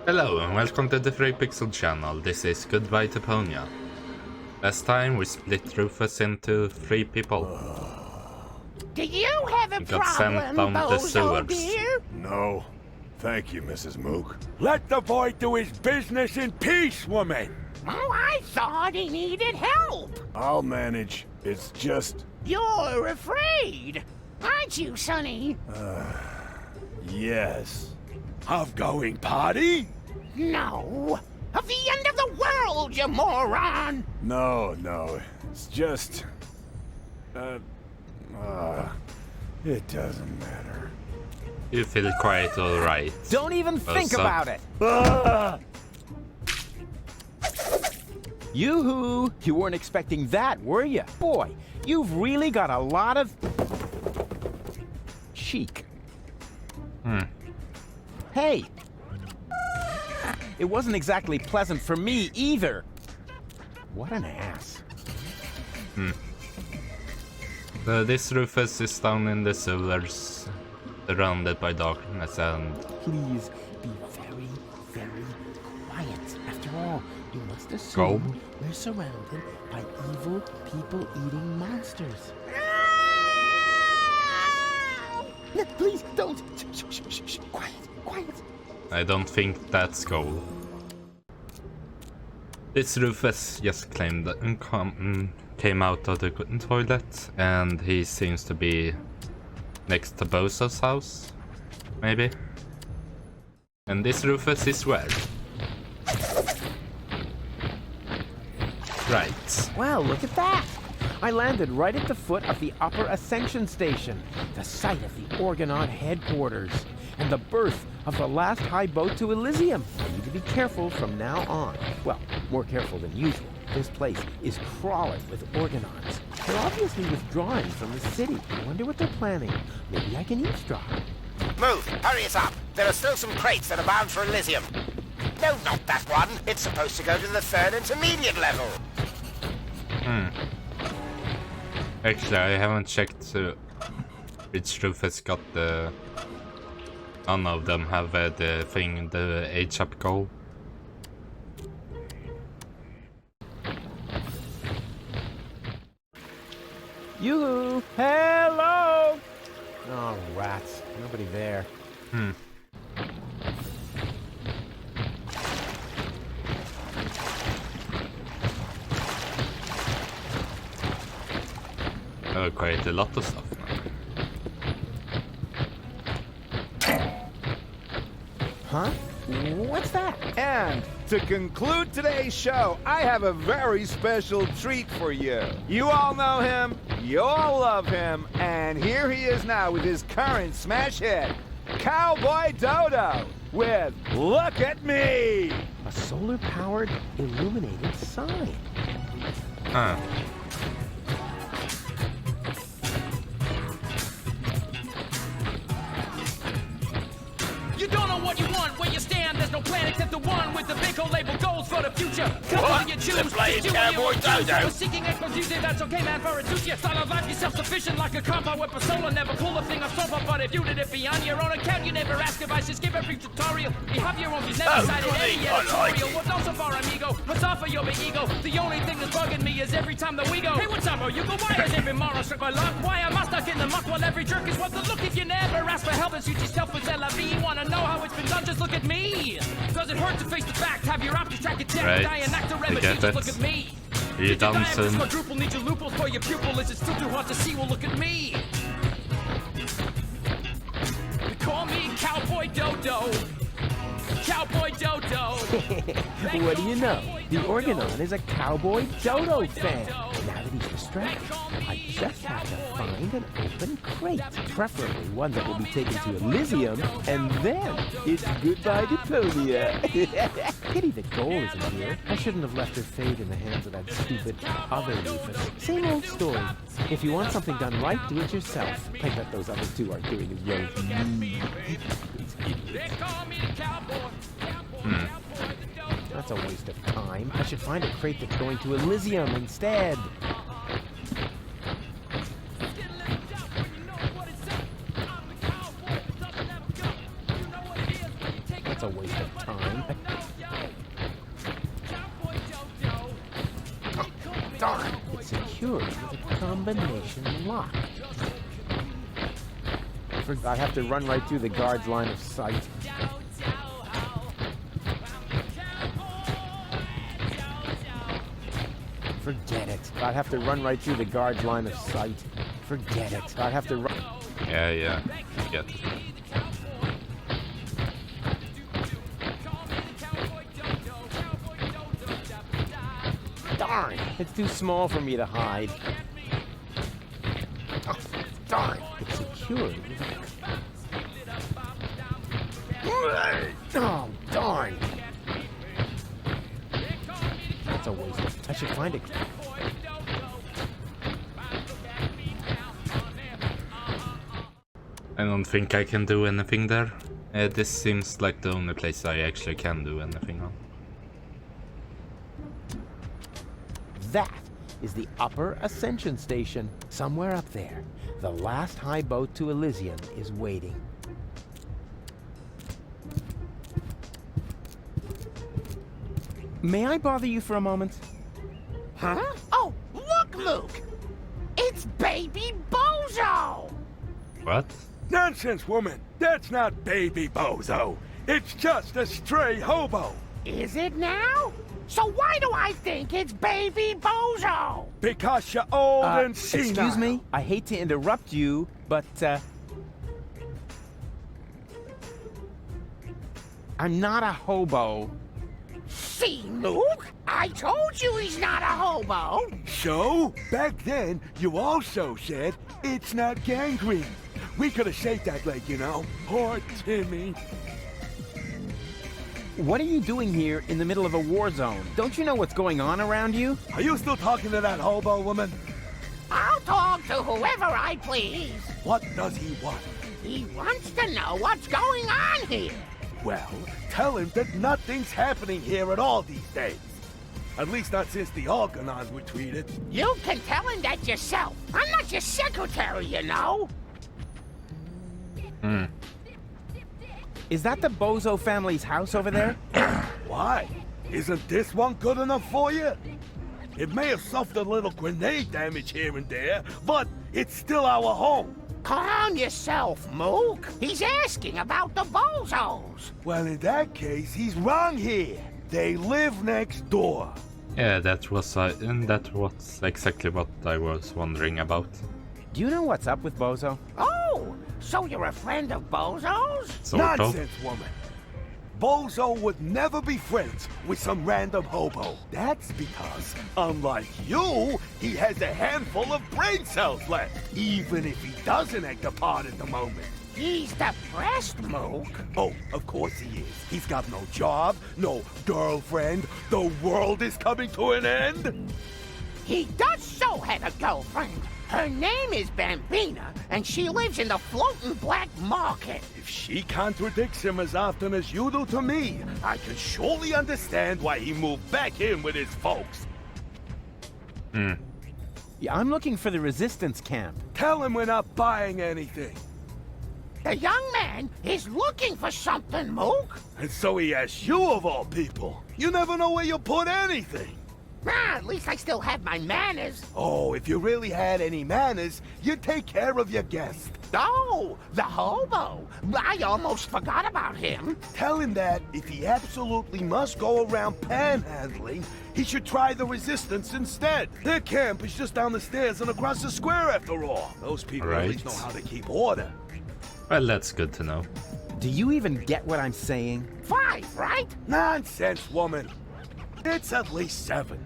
Hello and welcome to the 3Pixel channel. This is Goodbye Deponia. Last time we split Rufus into 3 people. Do you have a problem, Bozo, dear? No. Thank you, Mrs. Mook. Let the boy do his business in peace, woman! Oh, I thought he needed help. I'll manage. It's just... You're afraid, aren't you, Sonny? Yes. Of going party? No. Of the end of the world, you moron! No. It's just... it doesn't matter. You feel quite alright. Don't even think Bozo. about it! Yoo-hoo! You weren't expecting that, were you? Boy, you've really got a lot of... chic. Hey! It wasn't exactly pleasant for me, either. What an ass. This Rufus is down in the sewers, surrounded by darkness and... Please be very, very quiet. After all, you must assume we're surrounded by evil, people-eating monsters. No, please don't. Shh. Quiet. I don't think that's goal. This Rufus just claimed that came out of the toilet and he seems to be next to Bozo's house, maybe. And this Rufus is where? Right. Well, look at that. I landed right at the foot of the Upper Ascension Station, the site of the Orgonaut headquarters, and the birth of the last high boat to Elysium. I need to be careful from now on. Well, more careful than usual. This place is crawling with Orgonauts. They're obviously withdrawing from the city. I wonder what they're planning. Maybe I can eavesdrop. Move! Hurry us up! There are still some crates that are bound for Elysium. No, not that one. It's supposed to go to the 3rd intermediate level. Actually, I haven't checked which Rufus got the... None of them have the thing, the age-up goal. Yoo-hoo! Hello! Oh, rats. Nobody there. Quite a lot of stuff now. Huh? What's that? And to conclude today's show, I have a very special treat for you. You all know him, you all love him, and here he is now with his current smash hit, Cowboy Dodo, with Look at Me! A solar-powered, illuminated sign. Huh. You don't know what you want, where you stand. There's no plan except the one with the big old label goals for the future. What? You choose. The playing Cowboy Dodo. Seeking exclusivity, that's okay, man, for it suits you. Style of life, you're self-sufficient like a compound with persona. Never pull a thing of soap up, but if you did it be on your own account, you never ask advice, just give every tutorial. You have your own, you never cited any editorial. What's also for amigo? What's off for your big ego? The only thing that's bugging me is every time that we go. Hey, what's up, bro? You go, why is every moral struck by luck? Why am I stuck in the muck while every jerk is what the look? If you never ask for help, it's you yourself with LV. Wanna know how it's been done? Just look at me. Does it hurt to face the fact? Have your options track attack, Right. die and act a remedy. get Just it. look at me. You done This soon. quadruple need your loopholes for your pupil. Is it still too hard to see? Well, look at me. They call me Cowboy Dodo. Cowboy Dodo. What do you know? The Orgonaut is a Cowboy Dodo fan. Now that he's distracted, I just have to find an open crate, preferably one that will be taken to Elysium, and then it's goodbye Deponia. Pity the goal isn't here. I shouldn't have left her fate in the hands of that stupid other Rufus. Same old story. If you want something done right, do it yourself. I bet those other two aren't doing as well as me. They call me Cowboy. That's a waste of time. I should find a crate that's going to Elysium instead. That's a waste of time. A secured with a combination lock. I'd have to run right through the guard's line of sight. Forget it. I'd have to run right through the guard's line of sight. Forget it. I'd have to run. Yeah, get it. Darn, it's too small for me to hide. Oh, darn, it's secured. Oh, darn. That's a waste. I should find it. I don't think I can do anything there. This seems like the only place I actually can do anything on. That is the Upper Ascension Station. Somewhere up there, the last high boat to Elysium is waiting. May I bother you for a moment? Huh? Oh, look, Luke! It's baby Bozo! What? Nonsense, woman! That's not baby Bozo! It's just a stray hobo! Is it now? So why do I think it's baby Bozo? Because you're old and senile. Excuse me? I hate to interrupt you, but, I'm not a hobo. See, Luke? I told you he's not a hobo. So, back then, you also said it's not gangrene. We could have shaved that leg, you know. Poor Timmy. What are you doing here in the middle of a war zone? Don't you know what's going on around you? Are you still talking to that hobo woman? I'll talk to whoever I please. What does he want? He wants to know what's going on here. Well, tell him that nothing's happening here at all these days. At least not since the Argonauts were treated. You can tell him that yourself. I'm not your secretary, you know. Is that the Bozo family's house over there? Why? Isn't this one good enough for you? It may have suffered a little grenade damage here and there, but it's still our home. Calm yourself, Mook. He's asking about the Bozos. Well, in that case, he's wrong here. They live next door. Yeah, that was exactly what I was wondering about. Do you know what's up with Bozo? Oh, so you're a friend of Bozo's? Sort of. Nonsense, woman. Bozo would never be friends with some random hobo. That's because, unlike you, he has a handful of brain cells left, even if he doesn't act apart at the moment. He's depressed, Mook. Oh, of course he is. He's got no job, no girlfriend. The world is coming to an end. He does so have a girlfriend. Her name is Bambina, and she lives in the floating black market. If she contradicts him as often as you do to me, I can surely understand why he moved back in with his folks. Yeah, I'm looking for the resistance camp. Tell him we're not buying anything. The young man is looking for something, Mook. And so he asks you of all people. You never know where you put anything. Ah, at least I still have my manners. Oh, if you really had any manners, you'd take care of your guest. Oh, the hobo. I almost forgot about him. Tell him that if he absolutely must go around panhandling, he should try the resistance instead. Their camp is just down the stairs and across the square after all. Those people at least know how to keep order. Well, that's good to know. Do you even get what I'm saying? 5, right? Nonsense, woman. It's at least 7.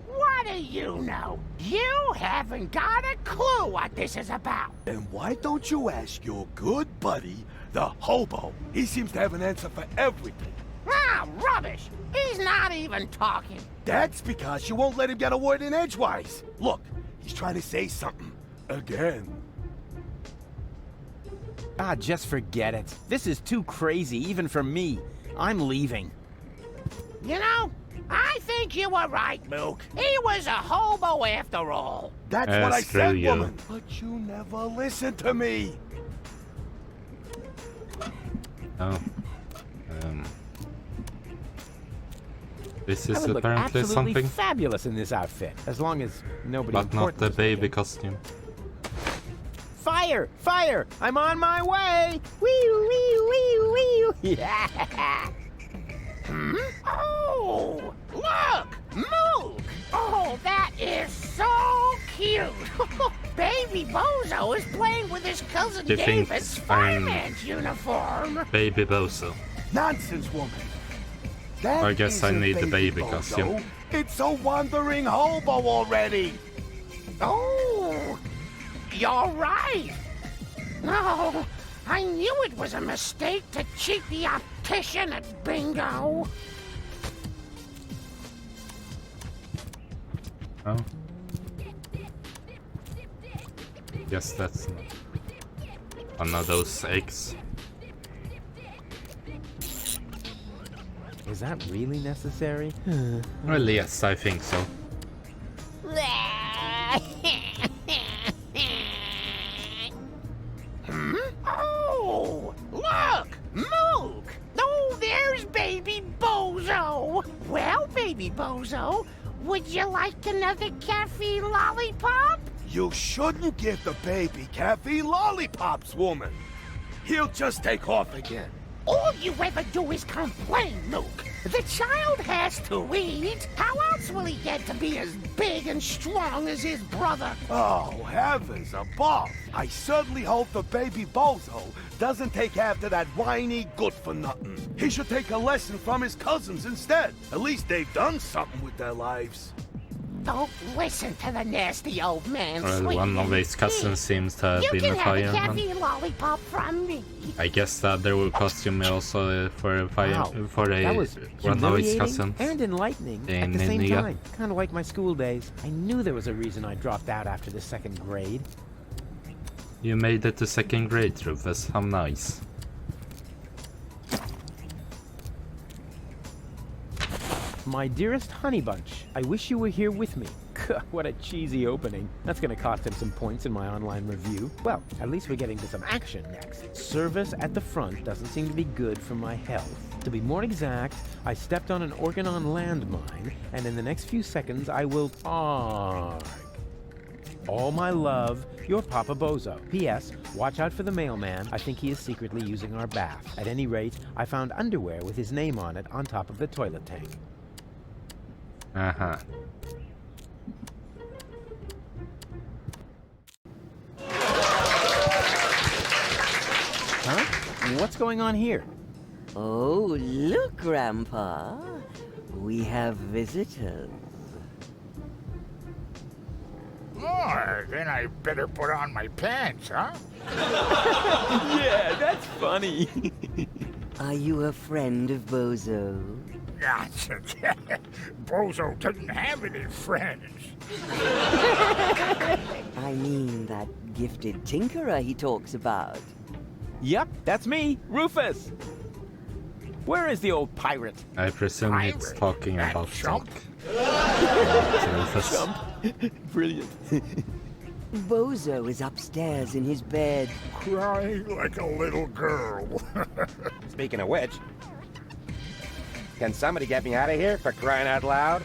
What do you know? You haven't got a clue what this is about. Then why don't you ask your good buddy, the hobo? He seems to have an answer for everything. Ah, rubbish. He's not even talking. That's because you won't let him get a word in edgewise. Look, he's trying to say something. Again. Ah, just forget it. This is too crazy, even for me. I'm leaving. You know, I think you were right, Mook. He was a hobo after all. That's what I screw said, you. woman. But you never listen to me. Oh. This I is would look apparently absolutely something, fabulous in this outfit, as long as nobody but not important the is baby looking. costume. Fire! Fire! I'm on my way! Wee wee wee wee! Yeah! Oh, look! Mook! Oh, that is so cute! Baby Bozo is playing with his cousin Do you think David's I'm- fireman's uniform. Baby Bozo. Nonsense, woman. That I guess I isn't need the baby Bozo. costume. It's a wandering hobo already. Oh, you're right. No, I knew it was a mistake to cheat the optician at bingo. Oh. Guess that's not one of those eggs. Is that really necessary? Well, yes, I think so. Oh, look, Mook. Oh, there's Baby Bozo. Well, Baby Bozo, would you like another caffeine lollipop? You shouldn't give the baby caffeine lollipops, woman. He'll just take off again. All you ever do is complain, Mook. The child has to eat. How else will he get to be as big and strong as his brother? Oh, heavens above. I certainly hope the baby Bozo doesn't take after that whiny good-for-nothing. He should take a lesson from his cousins instead. At least they've done something with their lives. Don't listen to the nasty old man, Well, sweetie. one of his cousins seems to have You been can a have a fireman. caffeine lollipop from me. I guess the other costume also for a fire Wow, for a that was one of his humiliating cousins. and enlightening at In the same India. time. Kind of like my school days. I knew there was a reason I dropped out after the second grade. You made it to second grade, Rufus. How nice. My dearest honey bunch, I wish you were here with me. What a cheesy opening. That's gonna cost him some points in my online review. Well, at least we're getting to some action next. Service at the front doesn't seem to be good for my health. To be more exact, I stepped on an Organon landmine, and in the next few seconds I will arg. All my love, your Papa Bozo. P.S. Watch out for the mailman. I think he is secretly using our bath. At any rate, I found underwear with his name on it on top of the toilet tank. Uh-huh. Huh? What's going on here? Oh, look, Grandpa. We have visitors. Oh, then I better put on my pants, huh? Yeah, that's funny. Are you a friend of Bozo? Nonsense. Bozo doesn't have any friends. I mean that gifted tinkerer he talks about. Yep, that's me, Rufus. Where is the old pirate? I presume it's Pirate? talking That about chump? Rufus. Brilliant. Bozo is upstairs in his bed. Crying like a little girl. Speaking of which, can somebody get me out of here for crying out loud?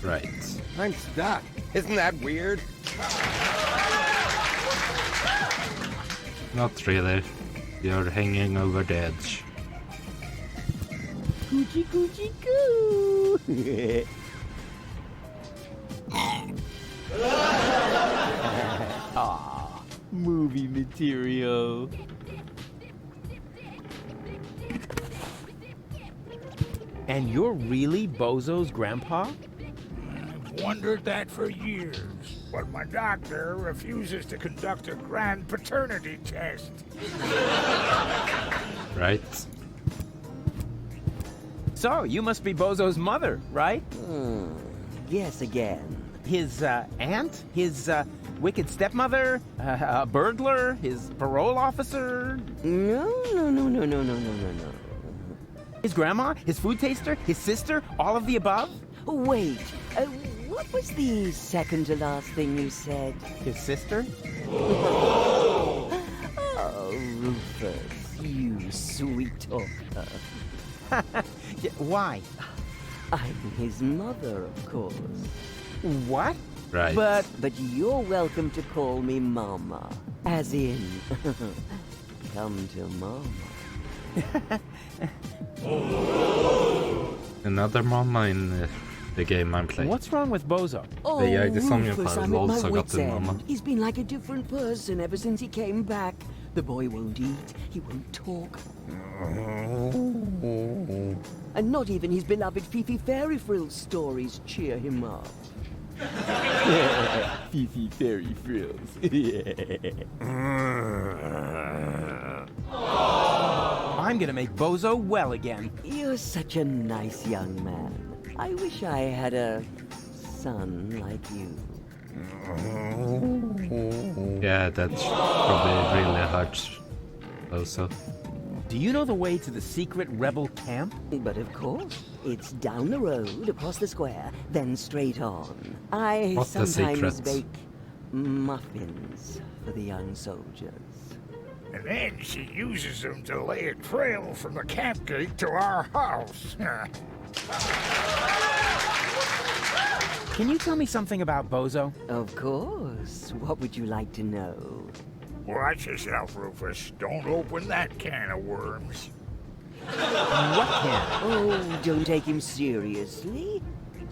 Right. I'm stuck. Isn't that weird? Not really. You're hanging over the edge. Coochie coochie coo. Ah, movie material. And you're really Bozo's grandpa? I've wondered that for years, but my doctor refuses to conduct a grand paternity test. Right? So, you must be Bozo's mother, right? Yes, again. His aunt? His wicked stepmother? A burglar? His parole officer? No. His grandma? His food taster? His sister? All of the above? Wait, what was the second to last thing you said? His sister? Oh, sweet talker. Yeah, why? I'm his mother, of course. What? Right. But you're welcome to call me Mama. As in, come to Mama. Another mama in the game I'm playing. What's wrong with Bozo? Oh, The Somnium Rufus, File I'm at my also got wit's the end. mama. He's been like a different person ever since he came back. The boy won't eat, he won't talk. And not even his beloved Fifi Fairy Frills stories cheer him up. Fifi Fairy Frills. I'm gonna make Bozo well again. You're such a nice young man. I wish I had a son like you. Yeah, that's probably really hard. Also. Do you know the way to the secret rebel camp? But of course, it's down the road, across the square, then straight on. I What's the sometimes secret? bake muffins for the young soldiers. And then she uses them to lay a trail from the camp gate to our house. Can you tell me something about Bozo? Of course. What would you like to know? Watch yourself, Rufus. Don't open that can of worms. What can? Oh, don't take him seriously.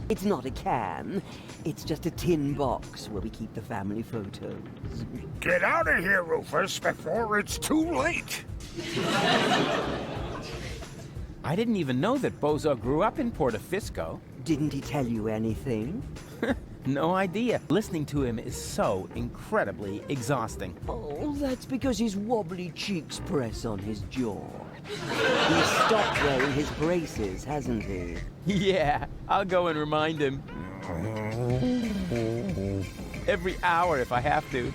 It's not a can. It's just a tin box where we keep the family photos. Get out of here, Rufus, before it's too late. I didn't even know that Bozo grew up in Portofisco. Didn't he tell you anything? No idea. Listening to him is so incredibly exhausting. Oh, that's because his wobbly cheeks press on his jaw. He's stopped wearing his braces, hasn't he? Yeah, I'll go and remind him. Every hour if I have to.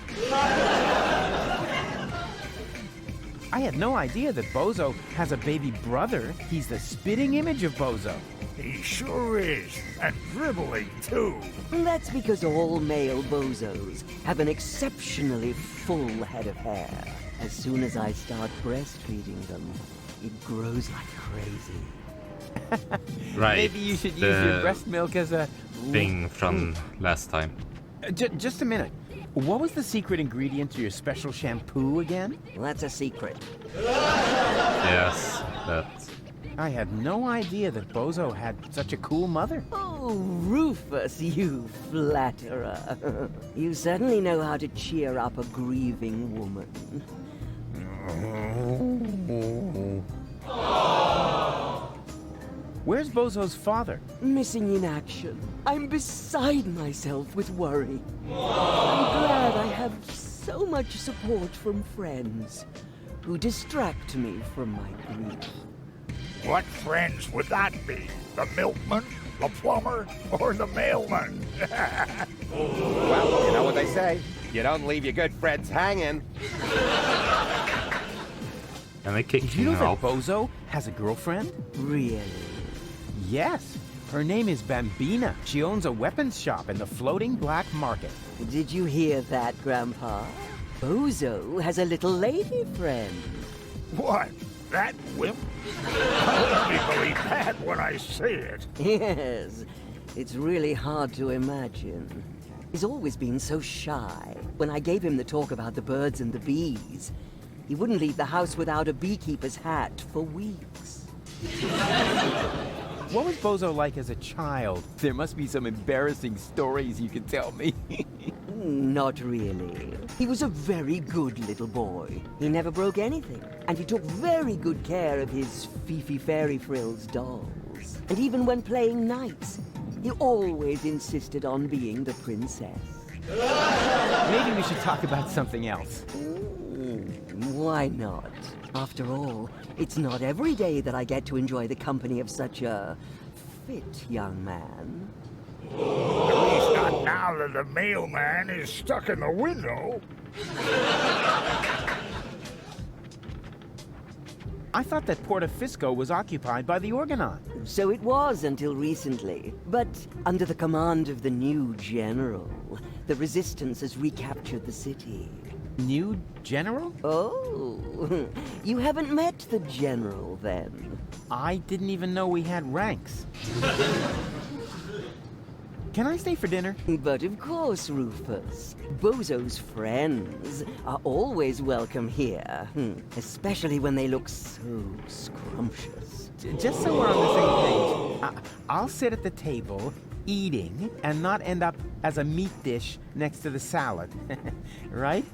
I had no idea that Bozo has a baby brother. He's the spitting image of Bozo. He sure is. And dribbling, too. That's because all male bozos have an exceptionally full head of hair. As soon as I start breastfeeding them, it grows like crazy. Right. Maybe you should use your breast milk as a thing from last time. Just a minute. What was the secret ingredient to your special shampoo again? Well, that's a secret. Yes, that's... I had no idea that Bozo had such a cool mother. Oh, Rufus, you flatterer. You certainly know how to cheer up a grieving woman. Where's Bozo's father? Missing in action. I'm beside myself with worry. I'm glad I have so much support from friends who distract me from my grief. What friends would that be? The milkman, the plumber, or the mailman? Well, you know what they say. You don't leave your good friends hanging. And they kicked Did you know him that out. Bozo has a girlfriend? Really? Yes. Her name is Bambina. She owns a weapons shop in the floating black market. Did you hear that, Grandpa? Bozo has a little lady friend. What? That wimp? I'll only believe that when I see it. Yes, it's really hard to imagine. He's always been so shy. When I gave him the talk about the birds and the bees, he wouldn't leave the house without a beekeeper's hat for weeks. What was Bozo like as a child? There must be some embarrassing stories you can tell me. Not really. He was a very good little boy. He never broke anything. And he took very good care of his Fifi Fairy Frills dolls. And even when playing knights, he always insisted on being the princess. Maybe we should talk about something else. Why not? After all, it's not every day that I get to enjoy the company of such a fit young man. At least not now that the mailman is stuck in the window. I thought that Portofisco was occupied by the Organon. So it was until recently. But under the command of the new general, the resistance has recaptured the city. New general? Oh, you haven't met the general then? I didn't even know we had ranks. Can I stay for dinner? But of course, Rufus. Bozo's friends are always welcome here, especially when they look so scrumptious. Just so we're on the same page, I'll sit at the table, eating, and not end up as a meat dish next to the salad. Right?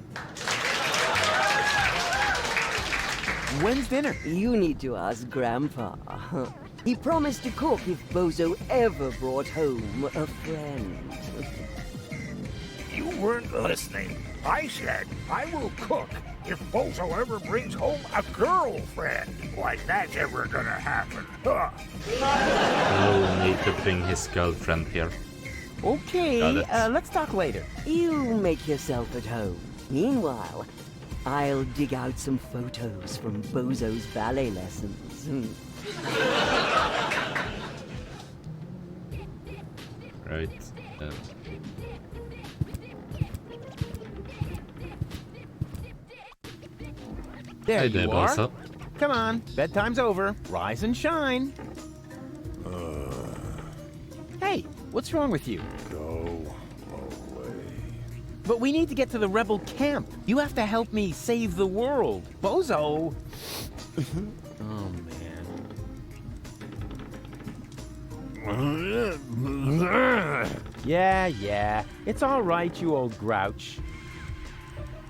When's dinner? You need to ask Grandpa. He promised to cook if Bozo ever brought home a friend. You weren't listening. I said I will cook if Bozo ever brings home a girlfriend. Like that's ever gonna happen. Huh. We'll need to bring his girlfriend here. Okay, let's talk later. You make yourself at home. Meanwhile, I'll dig out some photos from Bozo's ballet lessons. Right. There Hey you there, are. Bozo. Come on, bedtime's over. Rise and shine. Hey, what's wrong with you? Go away. But we need to get to the rebel camp. You have to help me save the world. Bozo! Oh, man. Yeah. It's all right, you old grouch.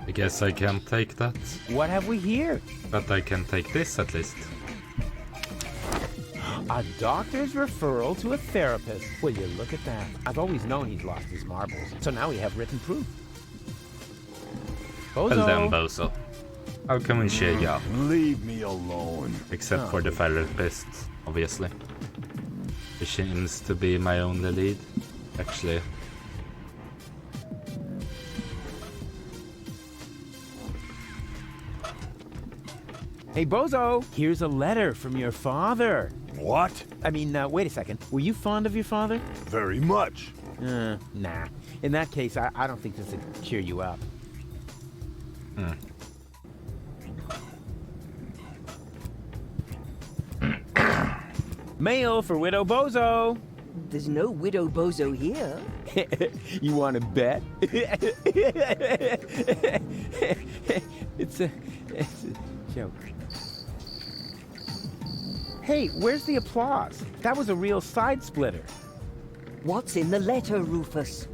I guess I can't take that. What have we here? But I can take this at least. A doctor's referral to a therapist. Will you look at that? I've always known he's lost his marbles, so now we have written proof. Bozo. Well then, Bozo. How can we share you? Leave me alone. Except for the therapist, obviously. He seems to be my only lead, actually. Hey, Bozo, here's a letter from your father. What? I mean, wait a second. Were you fond of your father? Very much. Nah. In that case, I don't think this would cheer you up. Mail for Widow Bozo. There's no Widow Bozo here. You want to bet? It's a joke. Hey, where's the applause? That was a real side splitter. What's in the letter, Rufus?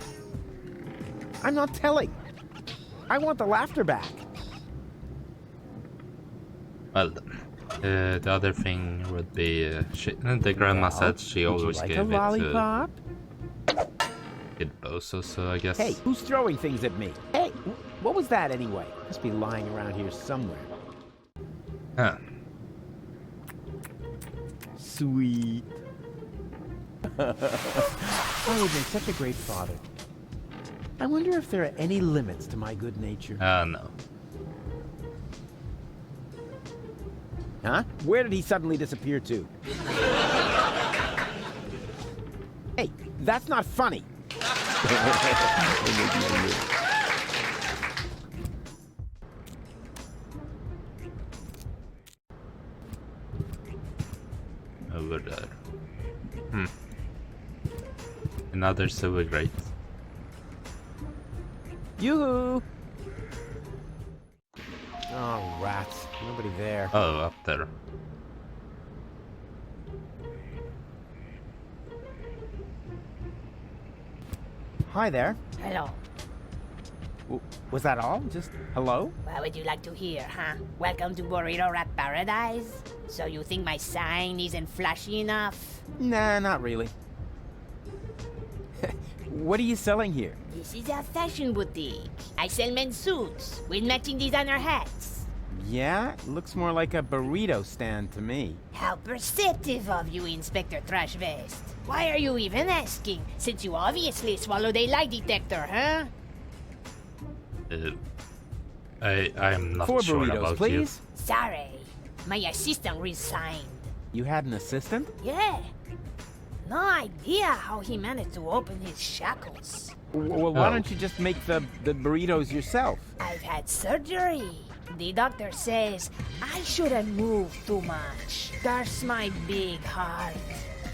I'm not telling. I want the laughter back. Well, the other thing would be the grandma said she always Would you gave like a lollipop? it Bozo, so I guess. Hey, who's throwing things at me? Hey, what was that anyway? Must be lying around here somewhere. Huh. Sweet. I would been such a great father. I wonder if there are any limits to my good nature. No. Huh? Where did he suddenly disappear to? Hey, that's not funny. Over there. Another sewer grate. Yoo-hoo! Oh, rats. Nobody there. Oh, up there. Hi there. Hello. Was that all? Just hello? What would you like to hear, huh? Welcome to Burrito Rat Paradise? So you think my sign isn't flashy enough? Nah, not really. What are you selling here? This is a fashion boutique. I sell men's suits with matching designer hats. Yeah, it looks more like a burrito stand to me. How perceptive of you, Inspector Trash Vest. Why are you even asking, since you obviously swallowed a lie detector, huh? I'm not 4 sure burritos, about please. Sorry. My assistant resigned. You had an assistant? Yeah. No idea how he managed to open his shackles. Well, why don't you just make the burritos yourself? I've had surgery. The doctor says I shouldn't move too much. That's my big heart.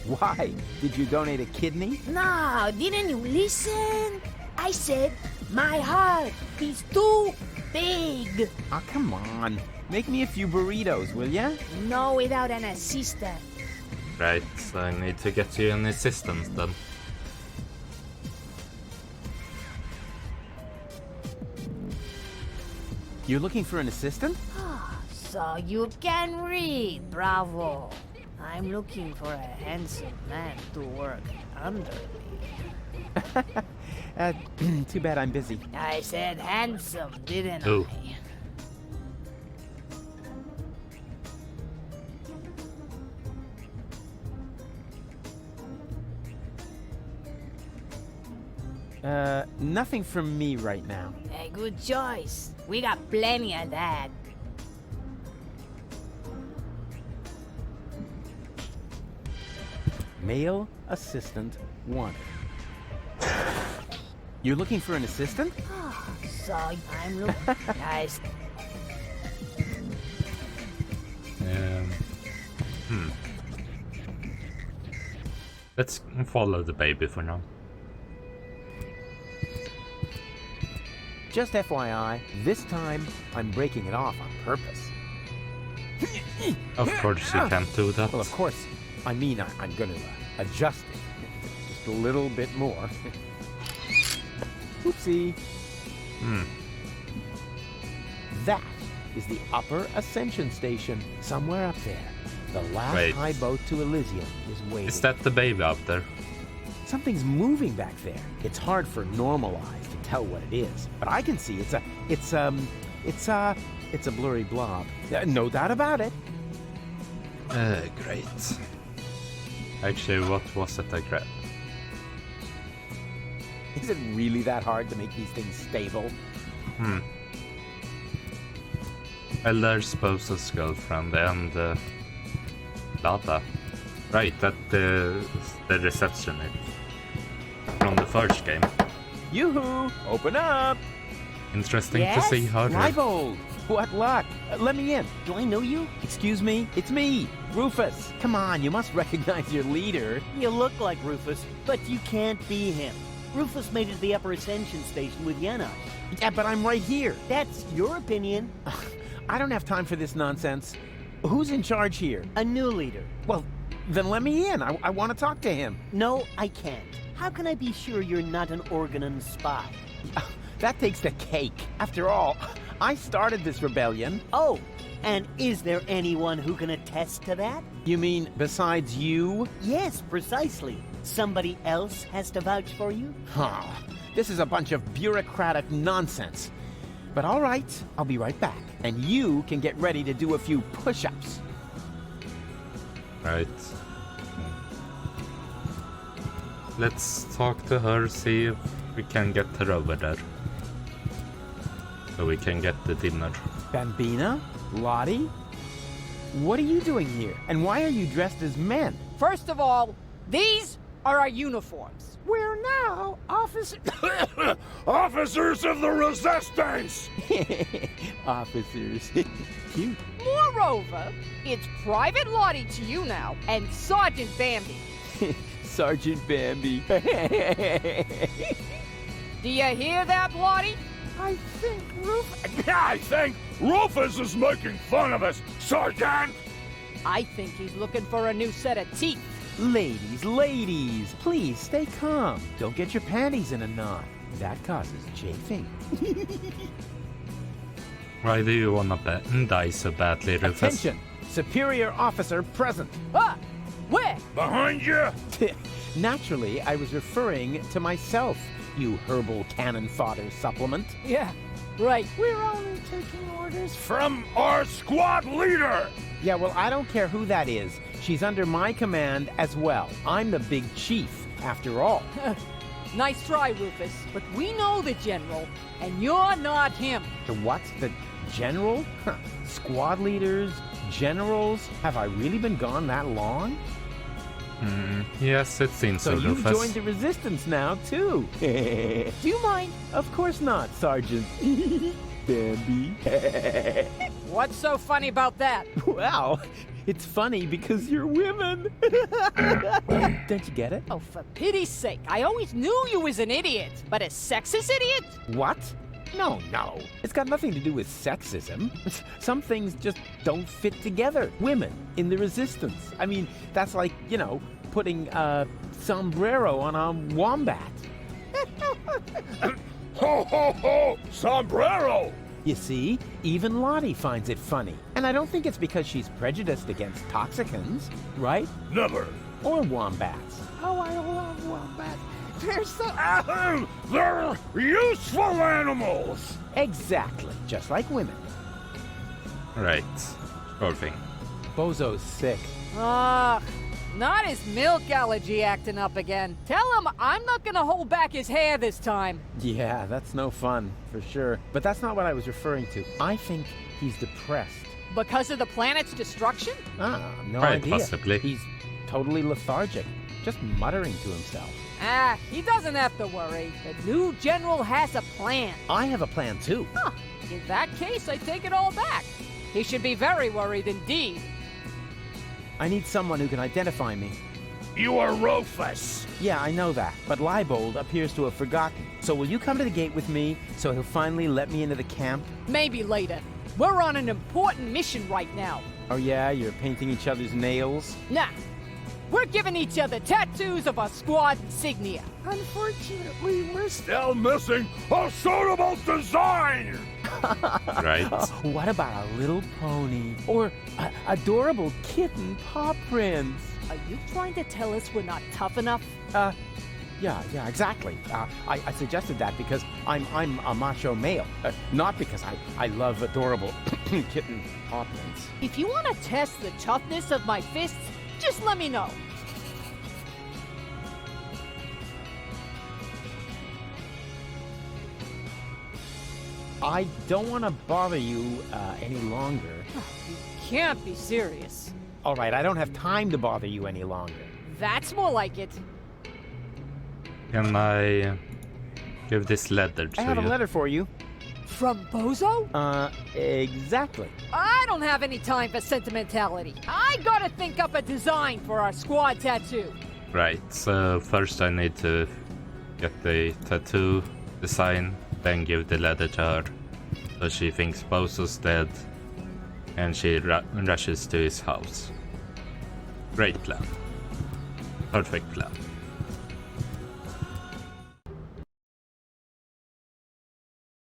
Why? Did you donate a kidney? No, didn't you listen? I said my heart is too big. Oh, come on. Make me a few burritos, will ya? No, without an assistant. Right, so I need to get you an assistant then. You're looking for an assistant? So you can read, bravo. I'm looking for a handsome man to work under me. Too bad I'm busy. I said handsome, didn't Oh. I? Nothing from me right now. A good choice. We got plenty of that. Male assistant wanted. You're looking for an assistant? So I'm looking. Guys, Let's follow the baby for now. Just FYI, this time I'm breaking it off on purpose. Of course you can't do that. Well, of course. I mean, I'm gonna adjust it just a little bit more. Oopsie. That is the upper ascension station, somewhere up there. The last Wait. high boat to Elysium is waiting. Is that the baby up there? Something's moving back there. It's hard for normal eyes to tell what it is, but I can see it's a blurry blob. No doubt about it. Great. Actually, what was it I grabbed? Is it really that hard to make these things stable? Well, there's Bozo's girlfriend and Lada. Right, that the receptionist from the first game. Yoo-hoo! Open up! Interesting Yes? to see her. Leibold! What luck! Let me in. Do I know you? Excuse me? It's me, Rufus. Come on, you must recognize your leader. You look like Rufus, but you can't be him. Rufus made it to the upper ascension station with Yenna. Yeah, but I'm right here. That's your opinion. I don't have time for this nonsense. Who's in charge here? A new leader. Well, then let me in. I want to talk to him. No, I can't. How can I be sure you're not an Organon spy? That takes the cake. After all, I started this rebellion. Oh, and is there anyone who can attest to that? You mean besides you? Yes, precisely. Somebody else has to vouch for you? Huh. This is a bunch of bureaucratic nonsense. But all right, I'll be right back. And you can get ready to do a few push-ups. Right. Let's talk to her, see if we can get her over there. So we can get the dinner. Bambina? Lottie? What are you doing here? And why are you dressed as men? First of all, these are our uniforms. We're now Officers of the Resistance! Officers. Cute. Moreover, it's Private Lottie to you now, and Sergeant Bambi. Sergeant Bambi. Do you hear that, Lottie? I think Rufus is making fun of us, Sergeant! I think he's looking for a new set of teeth. Ladies, please stay calm. Don't get your panties in a knot. That causes chafing. Why do you wanna die so badly, Rufus? Attention! Superior officer present. Ah! Where? Behind you! Naturally, I was referring to myself, you herbal cannon fodder supplement. Yeah, right. We're only taking orders From our squad leader! Yeah, well, I don't care who that is. She's under my command as well. I'm the big chief, after all. Nice try, Rufus, but we know the General, and you're not him. The what? The general? Huh. Squad leaders? Generals? Have I really been gone that long? Yes, it seems so, So you Rufus. joined the resistance now, too. Do you mind? Of course not, Sergeant. Bambi. What's so funny about that? Well, it's funny because you're women. Don't you get it? Oh, for pity's sake, I always knew you was an idiot. But a sexist idiot? What? No. It's got nothing to do with sexism. Some things just don't fit together. Women in the resistance. I mean, that's like, putting a sombrero on a wombat. Ho, ho, ho! Sombrero! You see, even Lottie finds it funny. And I don't think it's because she's prejudiced against toxicants, right? Never. Or wombats. Oh, I love wombats. They're so... Ahem! They're useful animals! Exactly, just like women. Right. Poor thing. Bozo's sick. Not his milk allergy acting up again. Tell him I'm not gonna hold back his hair this time. Yeah, that's no fun, for sure. But that's not what I was referring to. I think he's depressed. Because of the planet's destruction? No Quite idea. possibly. He's totally lethargic, just muttering to himself. He doesn't have to worry. The new general has a plan. I have a plan, too. Huh. In that case, I take it all back. He should be very worried indeed. I need someone who can identify me. You are Rufus. Yeah, I know that, but Leibold appears to have forgotten. So will you come to the gate with me so he'll finally let me into the camp? Maybe later. We're on an important mission right now. Oh yeah, you're painting each other's nails? Nah. We're giving each other tattoos of our squad insignia. Unfortunately, we're still missing a suitable design! Right. What about a little pony? Or adorable kitten paw prints? Are you trying to tell us we're not tough enough? Yeah, exactly. I suggested that because I'm a macho male, not because I love adorable kitten paw prints. If you want to test the toughness of my fists, just let me know. I don't want to bother you any longer. You can't be serious. All right, I don't have time to bother you any longer. That's more like it. Can I give this letter to I have you? a letter for you. From Bozo? Exactly. I don't have any time for sentimentality. I gotta think up a design for our squad tattoo. Right, so first I need to get the tattoo design, then give the letter to her. So she thinks Bozo's dead, and she rushes to his house. Great plan. Perfect plan.